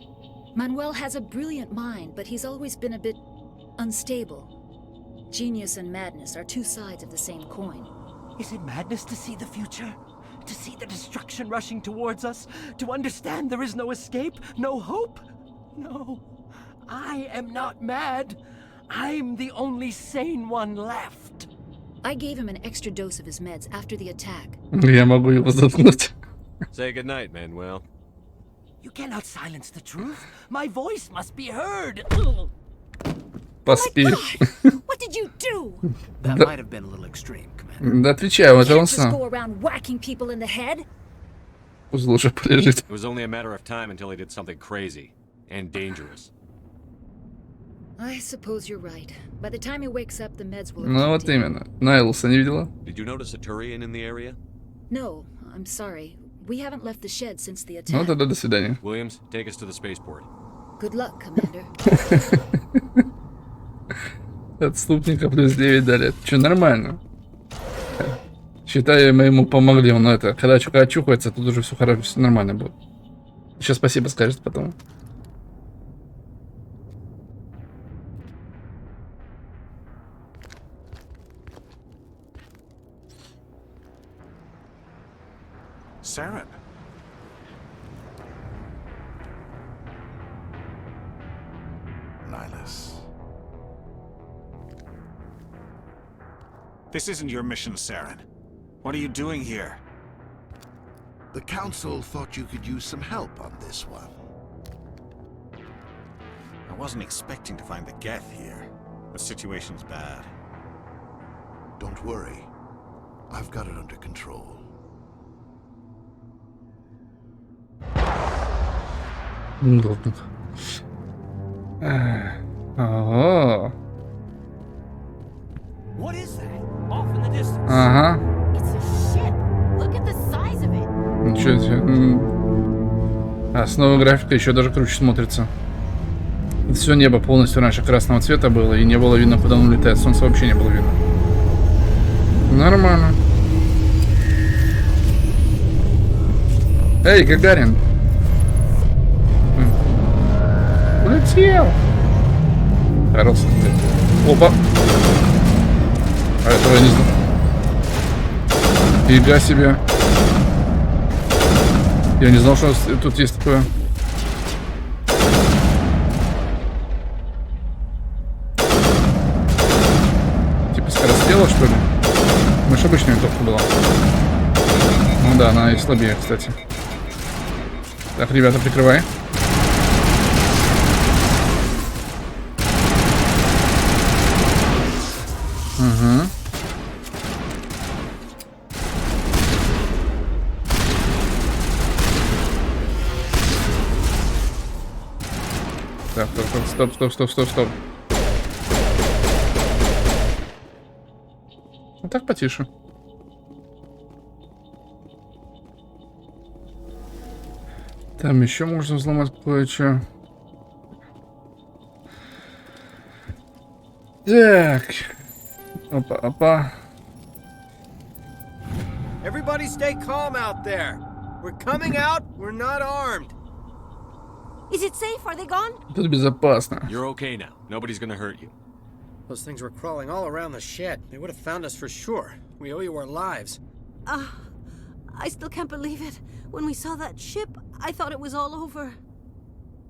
Manuel has a brilliant mind, but he's always been a bit unstable. Genius and madness are two sides of the same coin. Is it madness to see the future? To see the destruction rushing towards us? To understand there is no escape? No hope? No. I am not mad. I'm the only sane one left. I gave him an extra dose of his meds after the attack. Я могу его заткнуть. Say goodnight, Manuel. You cannot silence the truth. My voice must be heard. Поспишь. What did you do? That might have been a little extreme, Commander. Да отвечаю, это он Just сам. go around whacking people in the head? Пусть лучше полежит. It was only a matter of time until he did something crazy and dangerous. I suppose you're right. By the time he wakes up, the meds will have Ну вот именно. Найлса не видела? Did you notice a Turian in the area? No, I'm sorry. We haven't left the shed since the Ну attack. тогда до свидания. Williams, take us to the spaceport. Good luck, Commander. Отступника плюс 9 дали. Че, нормально. Считаю, мы ему помогли. Он это, когда очухается, тут уже все хорошо, все нормально будет. Еще спасибо скажет потом. Saren. Nihilus. This isn't your mission, Saren. What are you doing here? The Council thought you could use some help on this one. I wasn't expecting to find the Geth here. The situation's bad. Don't worry. I've got it under control. Удобно. О. What is that? Off in the distance. Ага. It's a ship. Look at the size of it. Ничего себе. А снова графика еще даже круче смотрится. Все небо полностью раньше красного цвета было, и не было видно, куда он улетает. Солнца вообще не было видно. Нормально. Эй, Гагарин! Улетел! Хорошо. Опа! А этого я не знал. Фига себе. Я не знал, что тут есть такое. Типа скорострела, что ли? Может, обычная винтовка была. Ну да, она и слабее, кстати. Так, ребята, прикрывай. Угу. Так, стоп. Ну так потише. Там еще можно взломать кое-что. Так. Опа. Everybody stay calm out there. We're coming out, we're not armed. Is it safe? Are they gone? Тут безопасно. You're okay now. Nobody's gonna hurt you. Those things were crawling all around the shed. They would have found us for sure. We owe you our lives. I still can't believe it. When we saw that ship, I thought it was all over.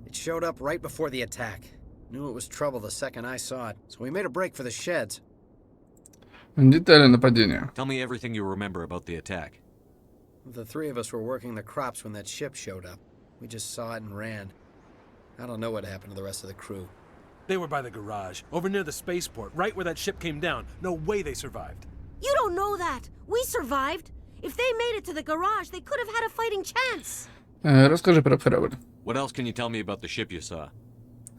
It showed up right before the attack. Knew it was trouble the second I saw it, so we made a break for the sheds. Детали нападения. Tell me everything you remember about the attack. The three of us were working the crops when that ship showed up. We just saw it and ran. I don't know what happened to the rest of the crew. They were by the garage, over near the spaceport, right where that ship came down. No way they survived. You don't know that. We survived. If they made it to the garage, they could have had a fighting chance. Расскажи про корабль. What else can you tell me about the ship you saw?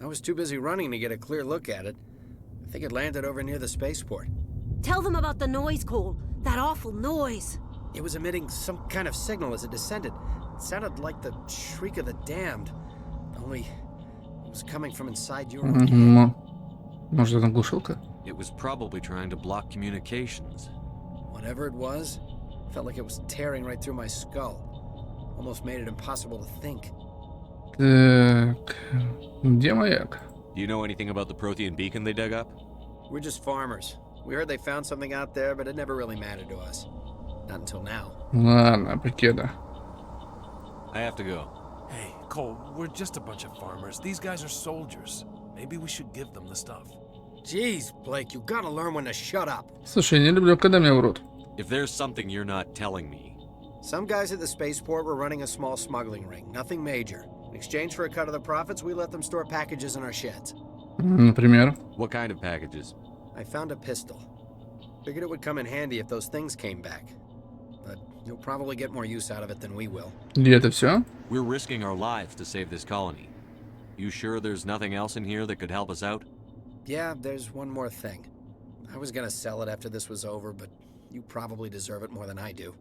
I was too busy running to get a clear look at it. I think it landed over near the spaceport. Tell them about the noise, Cole. That awful noise. It was emitting some kind of signal as it descended. It sounded like the shriek of the damned. Only it was coming from inside your own head. Может, это глушилка? It was probably trying to block communications. Whatever it was, felt like it was tearing right through my skull. Almost made it impossible to think. Так, где маяк? Do you know anything about the Prothean beacon they dug up? We're just farmers. We heard they found something out there, but it never really mattered to us. Not until now. Ладно, покеда. I have to go. Hey, Cole, we're just a bunch of farmers. These guys are soldiers. Maybe we should give them the stuff. Jeez, Blake, you gotta learn when to shut up. Слушай, я не люблю, когда меня врут. If there's something you're not telling me. Some guys at the spaceport were running a small smuggling ring. Nothing major. In exchange for a cut of the profits, we let them store packages in our sheds. Например? What kind of packages? I found a pistol. Figured it would come in handy if those things came back. But you'll probably get more use out of it than we will. И это все? We're risking our lives to save this colony. You sure there's nothing else in here that could help us out? Yeah, there's one more thing. I was gonna sell it after this was over, but you probably deserve it more than I do.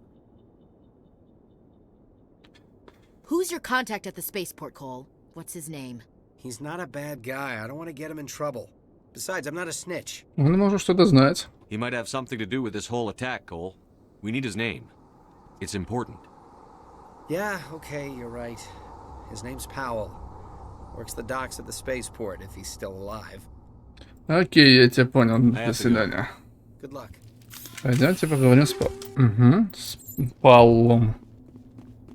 Who's your contact at the spaceport, Cole? What's his name? He's not a bad guy. I don't want to get him in trouble. Besides, I'm not a snitch. Он может что-то знать. He might have something to do with this whole attack, Cole. We need his name. It's important. Yeah, okay, you're right. His name's Powell. Works the docks at the spaceport, if he's still alive. Окей, я тебя понял. До свидания. Good luck. Пойдемте поговорим с с Паулом.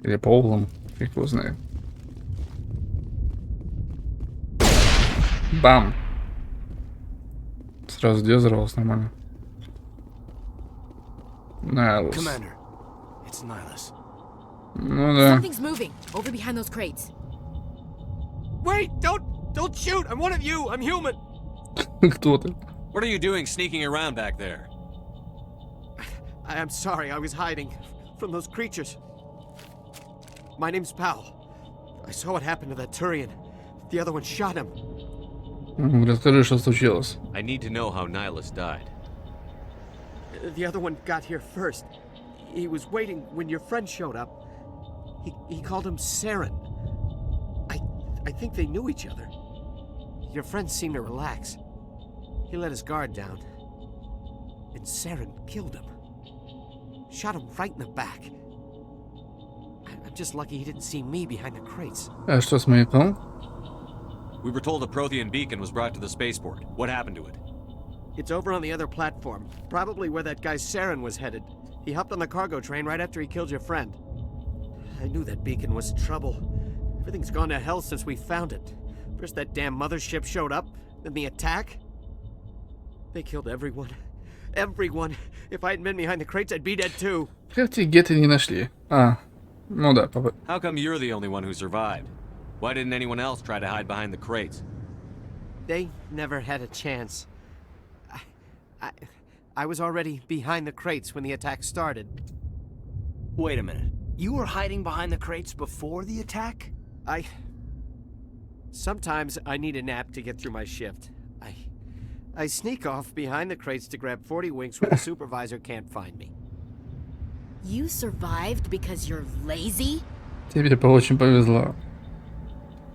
Или Паулом, как его знаю. Бам! Сразу где взорвался нормально. Найлус. Commander, it's Nihilus. Ну да. Something's moving over behind those crates. Wait! Don't shoot! I'm one of you! I'm human! Кто ты? What are you doing sneaking around back there? I'm sorry, I was hiding from those creatures. My name's Powell. I saw what happened to that Turian. The other one shot him. Расскажи, что случилось. I need to know how Nihilus died. The other one got here first. He was waiting when your friend showed up. He called him Saren. I think they knew each other. Your friend seemed to relax. He let his guard down. And Saren killed him. Shot him right in the back. I'm just lucky he didn't see me behind the crates. А что с маяком? We were told a Prothean beacon was brought to the spaceport. What happened to it? It's over on the other platform. Probably where that guy Saren was headed. He hopped on the cargo train right after he killed your friend. I knew that beacon was trouble. Everything's gone to hell since we found it. First that damn mothership showed up, then the attack. They killed everyone. Everyone. If I hadn't been behind the crates, I'd be dead too. Как те геты не нашли? А, ну да, папа. How come you're the only one who survived? Why didn't anyone else try to hide behind the crates? They never had a chance. I was already behind the crates when the attack started. Wait a minute. You were hiding behind the crates before the attack? Sometimes I need a nap to get through my shift. I sneak off behind the crates to grab 40 winks when the supervisor can't find me. You survived because you're lazy? Тебе очень повезло.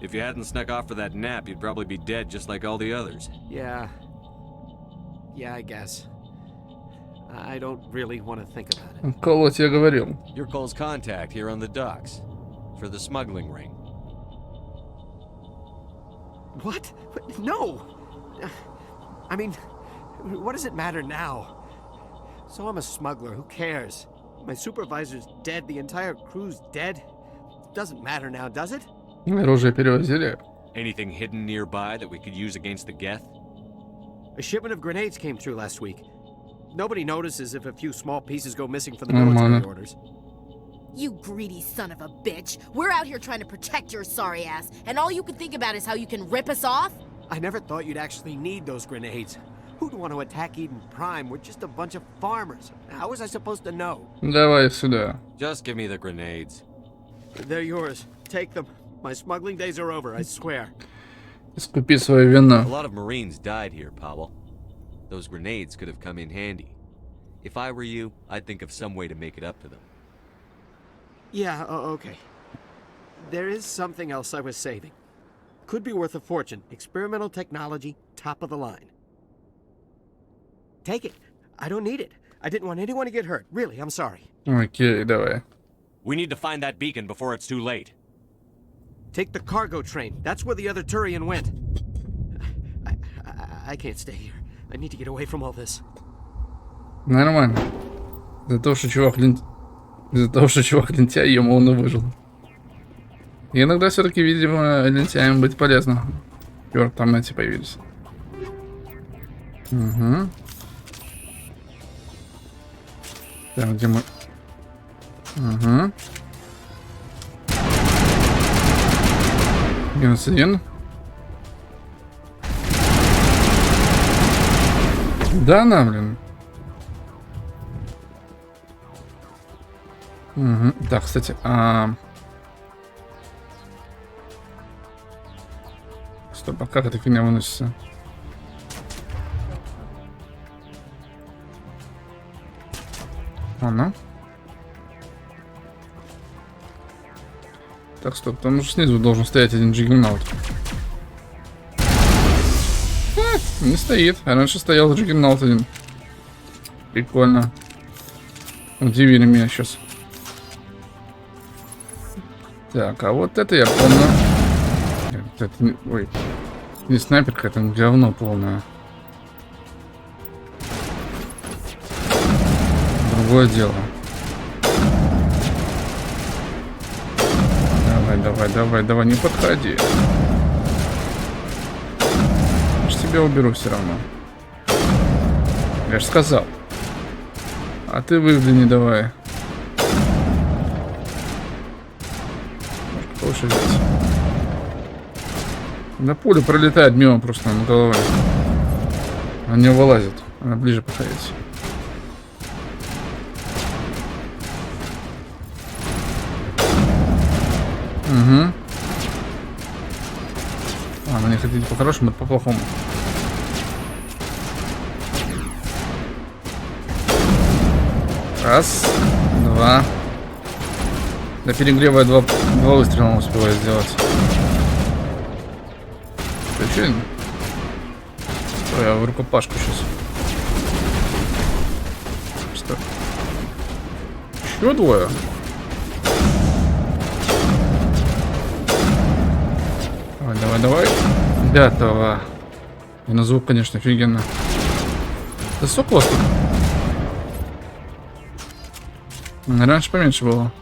If you hadn't snuck off for that nap, you'd probably be dead just like all the others. Yeah, I guess. I don't really want to think about it. Кол тебе говорил. You're Cole's contact here on the docks for the smuggling ring. What? No! I mean, what does it matter now? So I'm a smuggler, who cares? My supervisor's dead, the entire crew's dead. Doesn't matter now, does it? Оружие перевозили. Anything hidden nearby that we could use against the Geth? A shipment of grenades came through last week. Nobody notices if a few small pieces go missing from the military orders. You greedy son of a bitch. We're out here trying to protect your sorry ass, and all you can think about is how you can rip us off? I never thought you'd actually need those grenades. Who'd want to attack Eden Prime? We're just a bunch of farmers. How was I supposed to know? Давай сюда. Just give me the grenades. They're yours. Take them. My smuggling days are over, I swear. Искупи свою вину. A lot of Marines died here, Powell. Those grenades could have come in handy. If I were you, I'd think of some way to make it up to them. Yeah, okay. There is something else I was saving. Could be worth a fortune. Experimental technology, top of the line. Take it. I don't need it. I didn't want anyone to get hurt. Really, I'm sorry. Окей, давай. We need to find that beacon before it's too late. Take the cargo train. That's where the other Turian went. I can't stay here. I need to get away from all this. Нормально. Из-за того, что чувак лентяй, ему он и выжил. И иногда все-таки, видимо, лентяем быть полезно. Чёрт, там эти появились. Угу. Так, где мы? Угу. Минус 1. Да, на, блин. Угу. Так, кстати, стоп, а как эта фигня выносится? Ладно. Так, стоп, там уже снизу должен стоять один джиггернаут. Не стоит, а раньше стоял джиггернаут один. Прикольно. Удивили меня сейчас. Так, а вот это я помню. Это не, ой, не снайперка, это говно полное. Другое дело. Давай, не подходи. Я ж тебя уберу все равно. Я ж сказал. А ты выгляни давай. Лучше взять. На пуля пролетает мимо просто над головой. Она не вылазит. Она ближе подходит. Угу. Вы не хотите по-хорошему, это по-плохому. Раз, два. До перегрева я два выстрела успеваю сделать. Причин? Я в рукопашку сейчас. Что? Еще двое? Давай. Пятого. И на звук, конечно, офигенно. Да сколько у вас тут? Раньше поменьше было.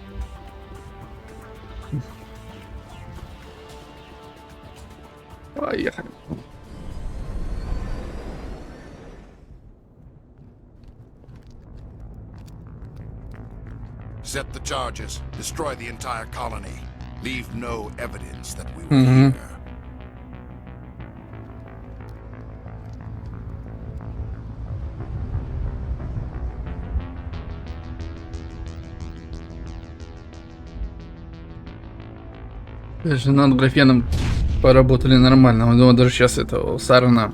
Поехали. Set the charges. Destroy the entire colony. Leave no evidence that we were here. Даже над графеном поработали нормально. Но даже сейчас этого Сарана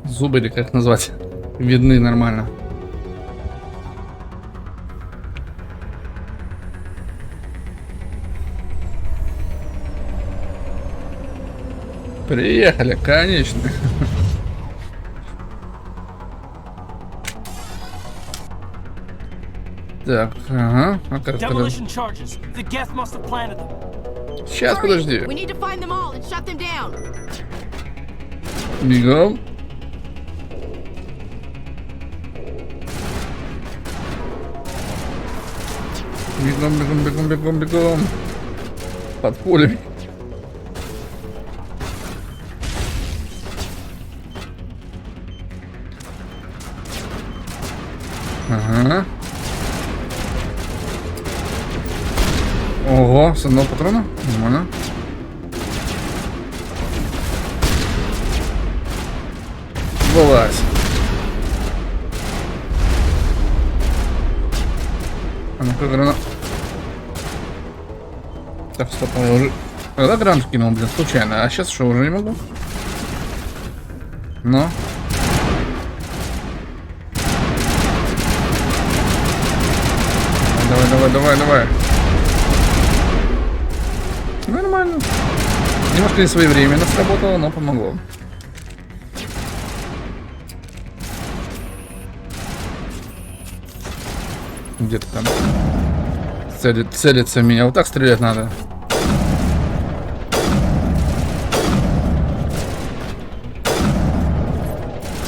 зубы, или как назвать, видны нормально. Приехали, конечно. Так, ага. А как это? Сейчас, подожди. Бегом. Бегом. Под пулями. Ага. Ого, с одного патрона? Нормально. Вылазь. А ну-ка, гранат. Так, стоп, я уже... Когда гранж кинул, блин, случайно. А сейчас что, уже не могу? Но... Давай. Нормально. Немножко не своевременно сработало, но помогло. Где-то там целится в меня. Вот так стрелять надо.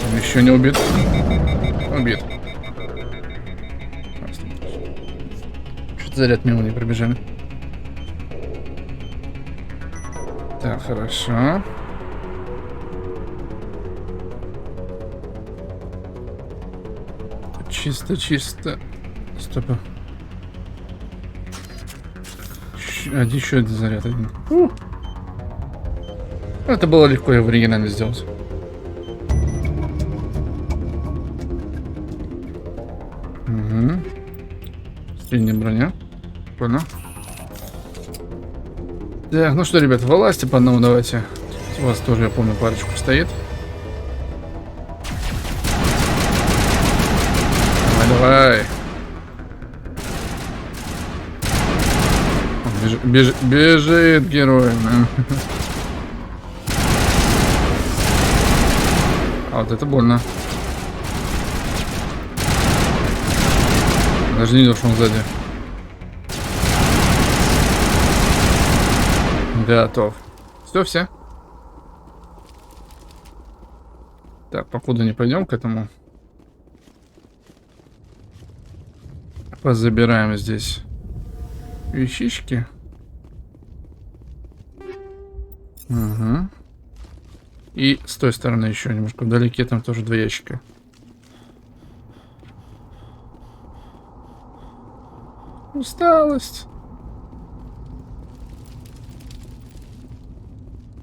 Он еще не убит. Убит. Что-то заряд мимо не пробежали. Так, хорошо. Чисто. Стоп. Еще один заряд. Это было легко и в оригинале сделать. Угу. Средняя броня. Понял. Так, ну что, ребят, вылазьте по одному давайте. У вас тоже, я помню, парочку стоит. Давай. Бежит герой. А вот это больно. Даже не видел, что он сзади. Готов. Все. Так, покуда не пойдем к этому. Позабираем здесь вещички. Угу. И с той стороны еще немножко вдалеке там тоже 2 ящика. Усталость.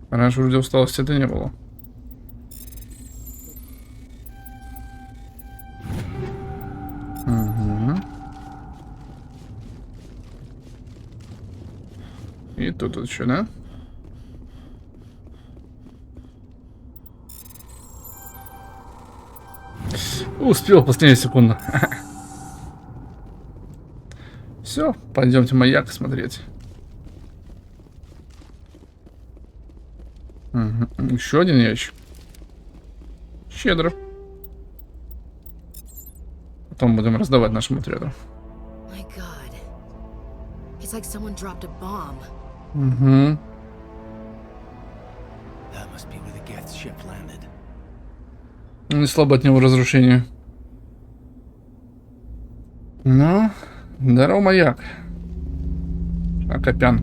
Раньше вроде усталости это не было. Угу. И тут еще, да? Успел последнюю секунду. Все, пойдемте маяк смотреть. Угу. Еще один ящик. Щедро. Потом будем раздавать нашему отряду. Угу. Не слабо от него разрушение. Ну, здорово, маяк. Акопян.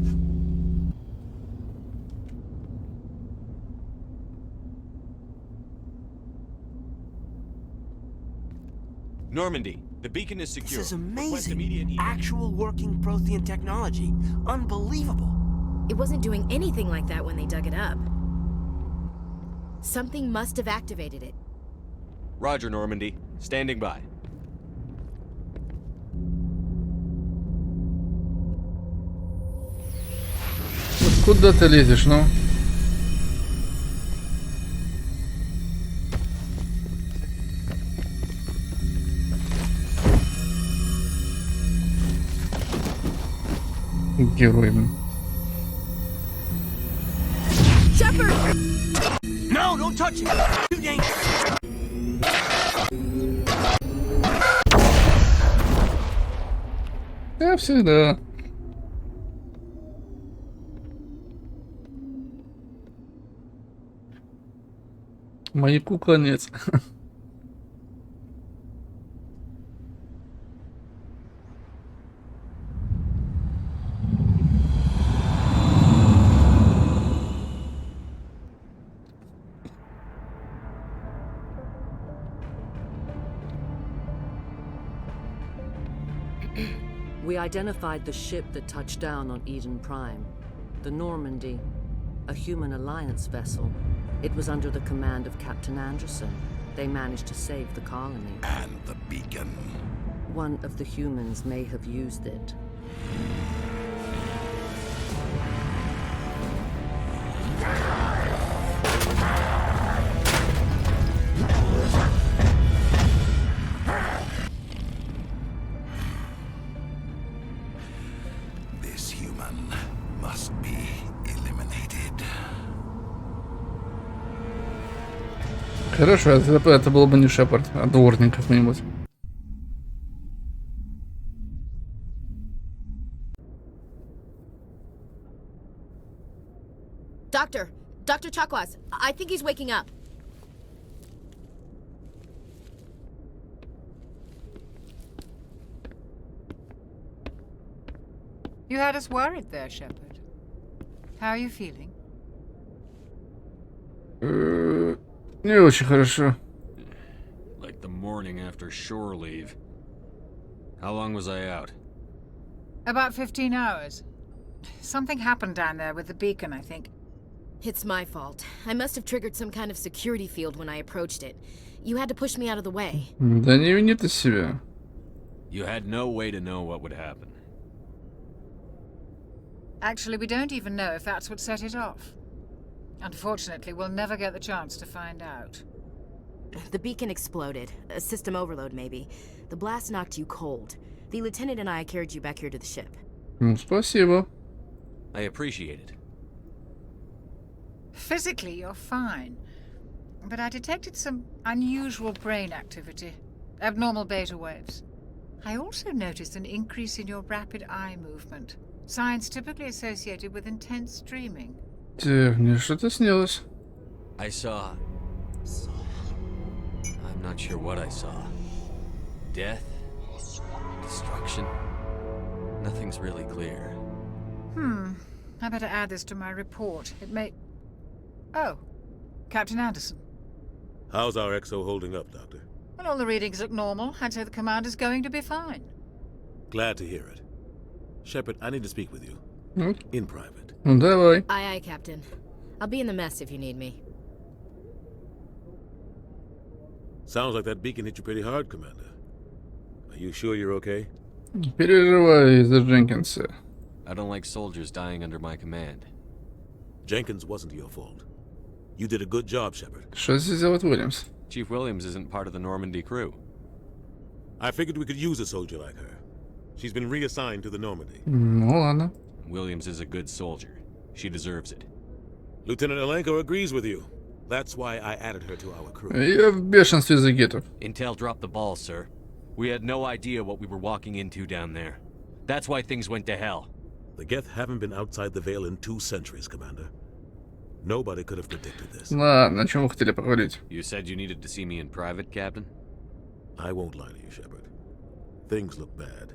Normandy, the beacon is secure. This is amazing. Actual working Prothean technology. Unbelievable. It wasn't doing anything like that when they dug it up. Something must have activated it. Roger, Normandy. Standing by. Куда ты лезешь, ну? Герой. No, don't touch it. Too dangerous. Я всегда. Маяку конец. We identified the ship that touched down on Eden Prime. The Normandy. A human alliance vessel. It was under the command of Captain Anderson. They managed to save the colony. And the beacon. One of the humans may have used it. Хорошо, это был бы не Шепард, а дворник какой-нибудь. Dr. Chakwas, I think he's waking up. You had us worried there, Shepard. How are you feeling? Не очень хорошо. Like the morning after shore leave. How long was I out? About 15 hours. Something happened down there with the beacon, I think. It's my fault. I must have triggered some kind of security field when I approached it. You had to push me out of the way. Да не вини ты себя. You had no way to know what would happen. Actually, we don't even know if that's what set it off. Unfortunately, we'll never get the chance to find out. The beacon exploded. A system overload, maybe. The blast knocked you cold. The lieutenant and I carried you back here to the ship. Спасибо. I appreciate it. Physically, you're fine. But I detected some unusual brain activity. Abnormal beta waves. I also noticed an increase in your rapid eye movement. Signs typically associated with intense dreaming. Мне что-то снилось. I saw... I'm not sure what I saw. Death? Destruction? Nothing's really clear. I better add this to my report. It may... Oh, Captain Anderson. How's our XO holding up, Doctor? Well, all the readings look normal. I'd say the commander's going to be fine. Glad to hear it. Shepard, I need to speak with you. In private. Давай. Aye, aye, Captain. I'll be in the mess if you need me. Sounds like that beacon hit you pretty hard, Commander. Are you sure you're okay? Переживаю из-за Дженкинса. I don't like soldiers dying under my command. Jenkins wasn't your fault. You did a good job, Shepard. Что здесь делает Уильямс? Chief Williams isn't part of the Normandy crew. I figured we could use a soldier like her. She's been reassigned to the Normandy. Ну ладно. Williams is a good soldier. She deserves it. Lieutenant Alenko agrees with you. That's why I added her to our crew. Я в бешенстве из-за гетов. Intel dropped the ball, sir. We had no idea what we were walking into down there. That's why things went to hell. The Geth haven't been outside the Veil in 2 centuries, Commander. Nobody could have predicted this. Ладно, о чем вы хотели поговорить? You said you needed to see me in private, Captain? I won't lie to you, Shepard. Things look bad.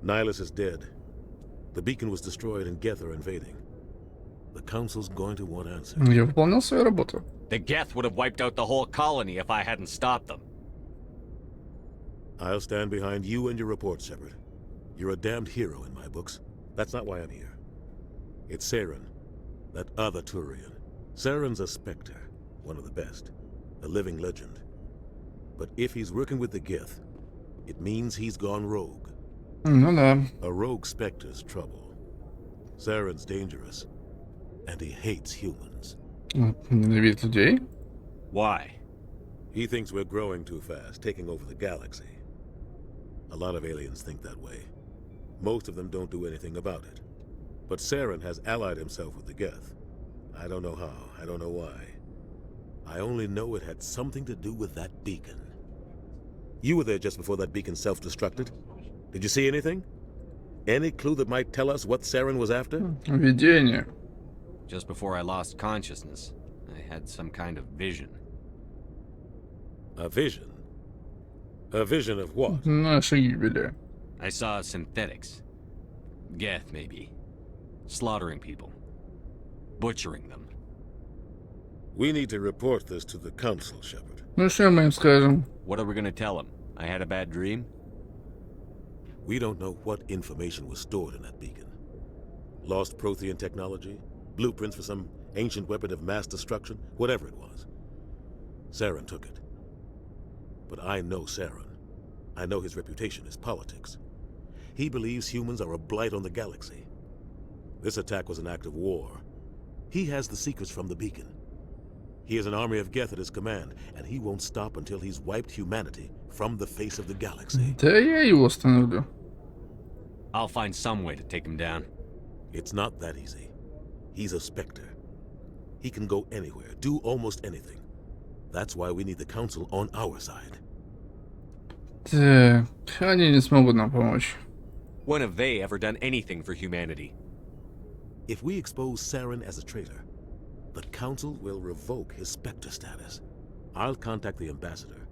Nihilus is dead. The beacon was destroyed and Geth are invading. The Council's going to want answers. Я выполнял свою работу. The Geth would have wiped out the whole colony if I hadn't stopped them. I'll stand behind you and your report, Shepard. You're a damned hero in my books. That's not why I'm here. It's Saren, that other Turian. Saren's a Spectre, one of the best, a living legend. But if he's working with the Geth, it means he's gone rogue. Ну да. A rogue Spectre's trouble. Saren's dangerous, and he hates humans. Ненавидит людей? Why? He thinks we're growing too fast, taking over the galaxy. A lot of aliens think that way. Most of them don't do anything about it. But Saren has allied himself with the Geth. I don't know how, I don't know why. I only know it had something to do with that beacon. You were there just before that beacon self-destructed. Did you see anything? Any clue that might tell us what Saren was after? Видение. Just before I lost consciousness, I had some kind of vision. A vision? A vision of what? Наши гибели. I saw synthetics. Geth, maybe. Slaughtering people. Butchering them. We need to report this to the Council, Shepard. Ну что мы им скажем? What are we gonna tell them? I had a bad dream? We don't know what information was stored in that beacon. Lost Prothean technology? Blueprints for some ancient weapon of mass destruction? Whatever it was. Saren took it. But I know Saren. I know his reputation is politics. He believes humans are a blight on the galaxy. This attack was an act of war. He has the secrets from the beacon. He has an army of Geth at his command, and he won't stop until he's wiped humanity from the face of the galaxy. Да я его остановлю. I'll find some way to take him down. It's not that easy. He's a Spectre. He can go anywhere, do almost anything. That's why we need the council on our side. Так, они не смогут нам помочь. When have they ever done anything for humanity? If we expose Saren as a traitor, the council will revoke his Spectre status. I'll contact the ambassador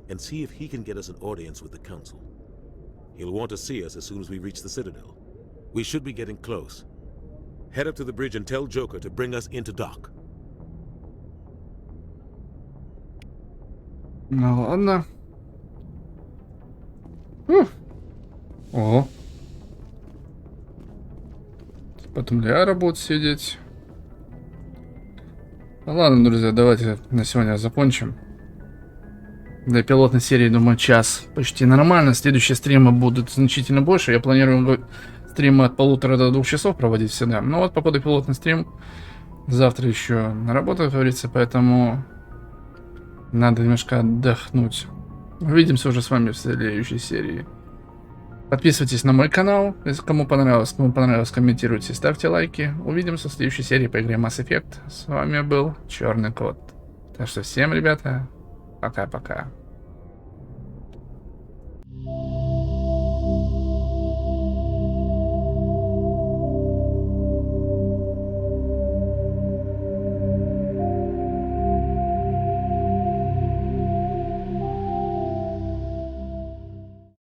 and see if he can get us an audience with the council. He'll want to see us as soon as we reach the Citadel. We should be getting close. Head up to the bridge and tell Joker to bring us into dock. Ну ладно. О. Потом Ляра будет сидеть. Ну ладно, друзья, давайте на сегодня закончим. Для пилотной серии, думаю, час почти нормально. Следующие стримы будут значительно больше. Я планирую стримы от 1,5 до 2 часов проводить всегда. Но вот, походу, пилотный стрим. Завтра еще на работу, как говорится, поэтому надо немножко отдохнуть. Увидимся уже с вами в следующей серии. Подписывайтесь на мой канал, если кому понравилось. Кому понравилось, комментируйте, ставьте лайки. Увидимся в следующей серии по игре Mass Effect. С вами был Черный Кот. Так что всем, ребята, пока-пока.